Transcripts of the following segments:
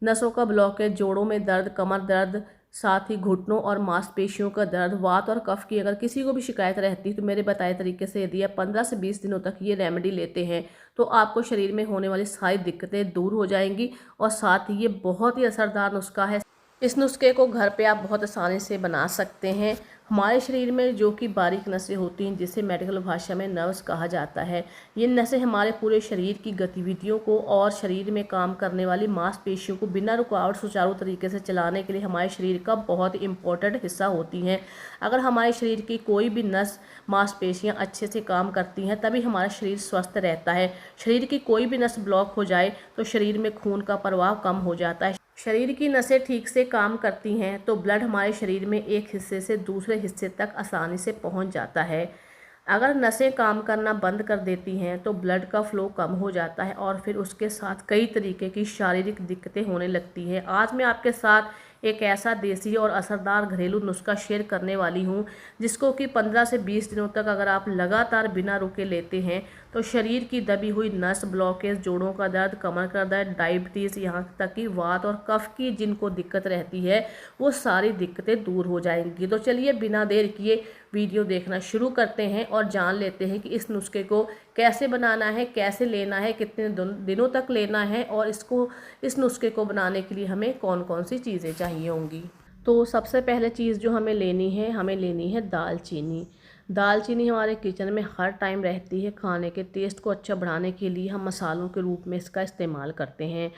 नसों का ब्लॉकेज, जोड़ों में दर्द, कमर दर्द, साथ ही घुटनों और मांसपेशियों का दर्द, वात और कफ की अगर किसी को भी शिकायत रहती है तो मेरे बताए तरीके से यदि आप 15 से 20 दिनों तक ये रेमेडी लेते हैं तो आपको शरीर में होने वाली सारी दिक्कतें दूर हो जाएंगी। और साथ ही ये बहुत ही असरदार नुस्खा है। इस नुस्खे को घर पे आप बहुत आसानी से बना सकते हैं। हमारे शरीर में जो कि बारीक नसें होती हैं, जिसे मेडिकल भाषा में नर्व्स कहा जाता है, ये नसें हमारे पूरे शरीर की गतिविधियों को और शरीर में काम करने वाली मांसपेशियों को बिना रुकावट सुचारू तरीके से चलाने के लिए हमारे शरीर का बहुत ही इम्पोर्टेंट हिस्सा होती हैं। अगर हमारे शरीर की कोई भी नस मांसपेशियां अच्छे से काम करती हैं तभी हमारा शरीर स्वस्थ रहता है। शरीर की कोई भी नस ब्लॉक हो जाए तो शरीर में खून का प्रवाह कम हो जाता है। शरीर की नसें ठीक से काम करती हैं तो ब्लड हमारे शरीर में एक हिस्से से दूसरे हिस्से तक आसानी से पहुंच जाता है। अगर नसें काम करना बंद कर देती हैं तो ब्लड का फ्लो कम हो जाता है और फिर उसके साथ कई तरीके की शारीरिक दिक्कतें होने लगती हैं। आज मैं आपके साथ एक ऐसा देसी और असरदार घरेलू नुस्खा शेयर करने वाली हूँ जिसको कि 15 से 20 दिनों तक अगर आप लगातार बिना रुके लेते हैं तो शरीर की दबी हुई नस, ब्लॉकेज, जोड़ों का दर्द, कमर का दर्द, डायबिटीज़, यहाँ तक कि वात और कफ की जिनको दिक्कत रहती है वो सारी दिक्कतें दूर हो जाएंगी। तो चलिए बिना देर किए वीडियो देखना शुरू करते हैं और जान लेते हैं कि इस नुस्खे को कैसे बनाना है, कैसे लेना है, कितने दिनों तक लेना है और इस नुस्खे को बनाने के लिए हमें कौन कौन सी चीज़ें चाहिए होंगी। तो सबसे पहले चीज़ जो हमें लेनी है दालचीनी। दालचीनी हमारे किचन में हर टाइम रहती है। खाने के टेस्ट को अच्छा बढ़ाने के लिए हम मसालों के रूप में इसका इस्तेमाल करते हैं।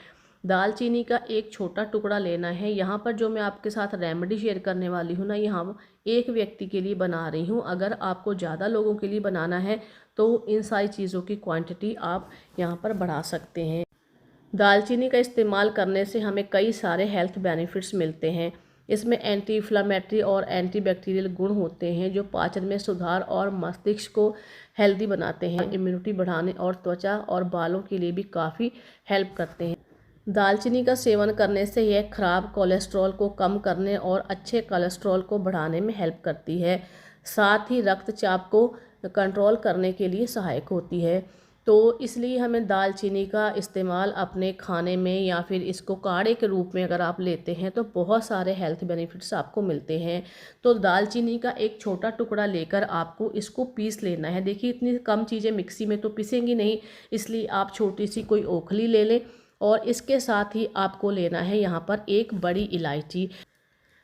दालचीनी का एक छोटा टुकड़ा लेना है। यहाँ पर जो मैं आपके साथ रेमेडी शेयर करने वाली हूँ ना, यहाँ एक व्यक्ति के लिए बना रही हूँ। अगर आपको ज़्यादा लोगों के लिए बनाना है तो इन सारी चीज़ों की क्वांटिटी आप यहाँ पर बढ़ा सकते हैं। दालचीनी का इस्तेमाल करने से हमें कई सारे हेल्थ बेनिफिट्स मिलते हैं। इसमें एंटी इन्फ्लामेटरी और एंटी बैक्टीरियल गुण होते हैं जो पाचन में सुधार और मस्तिष्क को हेल्दी बनाते हैं, इम्यूनिटी बढ़ाने और त्वचा और बालों के लिए भी काफ़ी हेल्प करते हैं। दालचीनी का सेवन करने से यह खराब कोलेस्ट्रॉल को कम करने और अच्छे कोलेस्ट्रॉल को बढ़ाने में हेल्प करती है। साथ ही रक्तचाप को कंट्रोल करने के लिए सहायक होती है। तो इसलिए हमें दालचीनी का इस्तेमाल अपने खाने में या फिर इसको काढ़े के रूप में अगर आप लेते हैं तो बहुत सारे हेल्थ बेनिफिट्स आपको मिलते हैं। तो दालचीनी का एक छोटा टुकड़ा लेकर आपको इसको पीस लेना है। देखिए इतनी कम चीज़ें मिक्सी में तो पीसेंगी नहीं, इसलिए आप छोटी सी कोई ओखली ले लें। और इसके साथ ही आपको लेना है यहाँ पर एक बड़ी इलायची।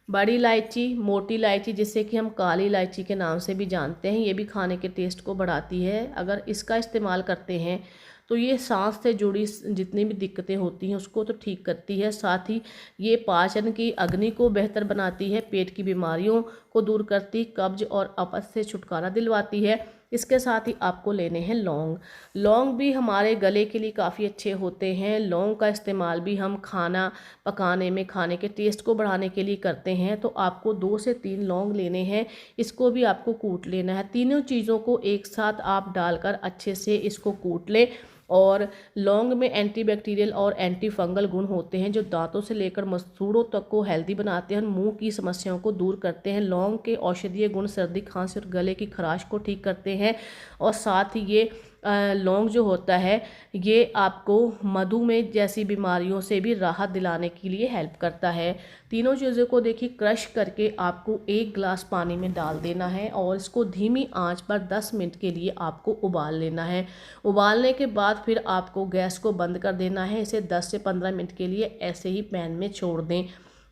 बड़ी इलायची, मोटी इलायची जिसे कि हम काली इलायची के नाम से भी जानते हैं, ये भी खाने के टेस्ट को बढ़ाती है। अगर इसका इस्तेमाल करते हैं तो ये सांस से जुड़ी जितनी भी दिक्कतें होती हैं उसको तो ठीक करती है। साथ ही ये पाचन की अग्नि को बेहतर बनाती है, पेट की बीमारियों को दूर करती, कब्ज और अपच से छुटकारा दिलवाती है। इसके साथ ही आपको लेने हैं लौंग। लौंग भी हमारे गले के लिए काफ़ी अच्छे होते हैं। लौंग का इस्तेमाल भी हम खाना पकाने में खाने के टेस्ट को बढ़ाने के लिए करते हैं। तो आपको 2 से 3 लौंग लेने हैं, इसको भी आपको कूट लेना है। तीनों चीज़ों को एक साथ आप डालकर अच्छे से इसको कूट लें। और लौंग में एंटीबैक्टीरियल और एंटी फंगल गुण होते हैं जो दांतों से लेकर मसूड़ों तक को हेल्दी बनाते हैं, मुंह की समस्याओं को दूर करते हैं। लौंग के औषधीय गुण सर्दी, खांसी और गले की खराश को ठीक करते हैं। और साथ ही ये लौंग जो होता है ये आपको मधुमेह जैसी बीमारियों से भी राहत दिलाने के लिए हेल्प करता है। तीनों चीज़ों को देखिए क्रश करके आपको 1 गिलास पानी में डाल देना है और इसको धीमी आंच पर 10 मिनट के लिए आपको उबाल लेना है। उबालने के बाद फिर आपको गैस को बंद कर देना है। इसे 10 से 15 मिनट के लिए ऐसे ही पैन में छोड़ दें।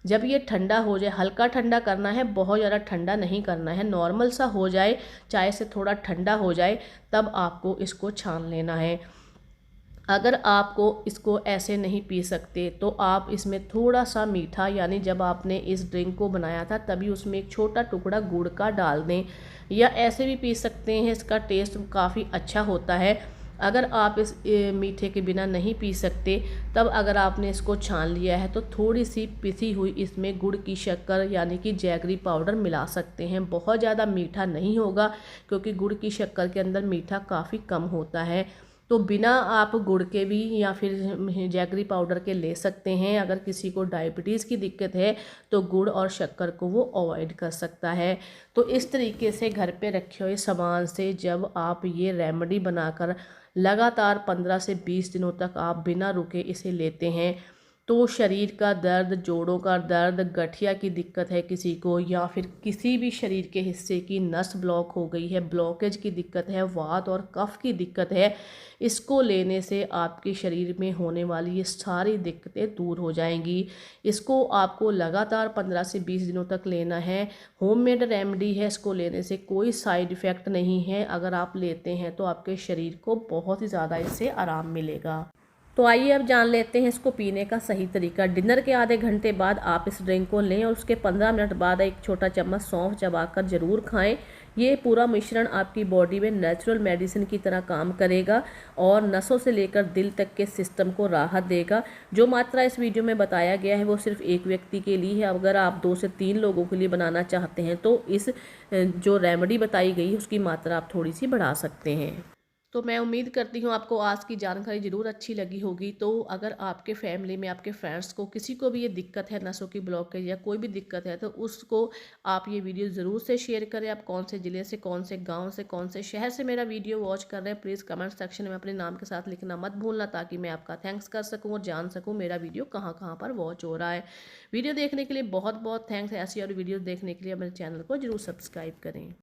जब ये ठंडा हो जाए, हल्का ठंडा करना है, बहुत ज़्यादा ठंडा नहीं करना है, नॉर्मल सा हो जाए, चाय से थोड़ा ठंडा हो जाए, तब आपको इसको छान लेना है। अगर आपको इसको ऐसे नहीं पी सकते तो आप इसमें थोड़ा सा मीठा, यानी जब आपने इस ड्रिंक को बनाया था तभी उसमें एक छोटा टुकड़ा गुड़ का डाल दें, या ऐसे भी पी सकते हैं, इसका टेस्ट काफ़ी अच्छा होता है। अगर आप इस मीठे के बिना नहीं पी सकते तब अगर आपने इसको छान लिया है तो थोड़ी सी पिसी हुई इसमें गुड़ की शक्कर यानी कि जैगरी पाउडर मिला सकते हैं। बहुत ज़्यादा मीठा नहीं होगा क्योंकि गुड़ की शक्कर के अंदर मीठा काफ़ी कम होता है। तो बिना आप गुड़ के भी या फिर जैगरी पाउडर के ले सकते हैं। अगर किसी को डायबिटीज़ की दिक्कत है तो गुड़ और शक्कर को वो अवॉइड कर सकता है। तो इस तरीके से घर पे रखे हुए सामान से जब आप ये रेमेडी बनाकर लगातार 15 से 20 दिनों तक आप बिना रुके इसे लेते हैं तो शरीर का दर्द, जोड़ों का दर्द, गठिया की दिक्कत है किसी को, या फिर किसी भी शरीर के हिस्से की नस ब्लॉक हो गई है, ब्लॉकेज की दिक्कत है, वात और कफ की दिक्कत है, इसको लेने से आपके शरीर में होने वाली ये सारी दिक्कतें दूर हो जाएंगी। इसको आपको लगातार 15 से 20 दिनों तक लेना है। होममेड रेमेडी है, इसको लेने से कोई साइड इफ़ेक्ट नहीं है। अगर आप लेते हैं तो आपके शरीर को बहुत ही ज़्यादा इससे आराम मिलेगा। तो आइए अब जान लेते हैं इसको पीने का सही तरीका। डिनर के आधे घंटे बाद आप इस ड्रिंक को लें और उसके 15 मिनट बाद एक छोटा चम्मच सौंफ चबाकर ज़रूर खाएं। ये पूरा मिश्रण आपकी बॉडी में नेचुरल मेडिसिन की तरह काम करेगा और नसों से लेकर दिल तक के सिस्टम को राहत देगा। जो मात्रा इस वीडियो में बताया गया है वो सिर्फ एक व्यक्ति के लिए है। अगर आप 2 से 3 लोगों के लिए बनाना चाहते हैं तो इस जो रेमेडी बताई गई उसकी मात्रा आप थोड़ी सी बढ़ा सकते हैं। तो मैं उम्मीद करती हूँ आपको आज की जानकारी ज़रूर अच्छी लगी होगी। तो अगर आपके फैमिली में आपके फ्रेंड्स को किसी को भी ये दिक्कत है, नसों की ब्लॉकेज या कोई भी दिक्कत है, तो उसको आप ये वीडियो ज़रूर से शेयर करें। आप कौन से ज़िले से, कौन से गांव से, कौन से शहर से मेरा वीडियो वॉच कर रहे हैं, प्लीज़ कमेंट सेक्शन में अपने नाम के साथ लिखना मत भूलना, ताकि मैं आपका थैंक्स कर सकूँ और जान सकूँ मेरा वीडियो कहाँ कहाँ पर वॉच हो रहा है। वीडियो देखने के लिए बहुत बहुत थैंक्स। ऐसी और वीडियो देखने के लिए मेरे चैनल को ज़रूर सब्सक्राइब करें।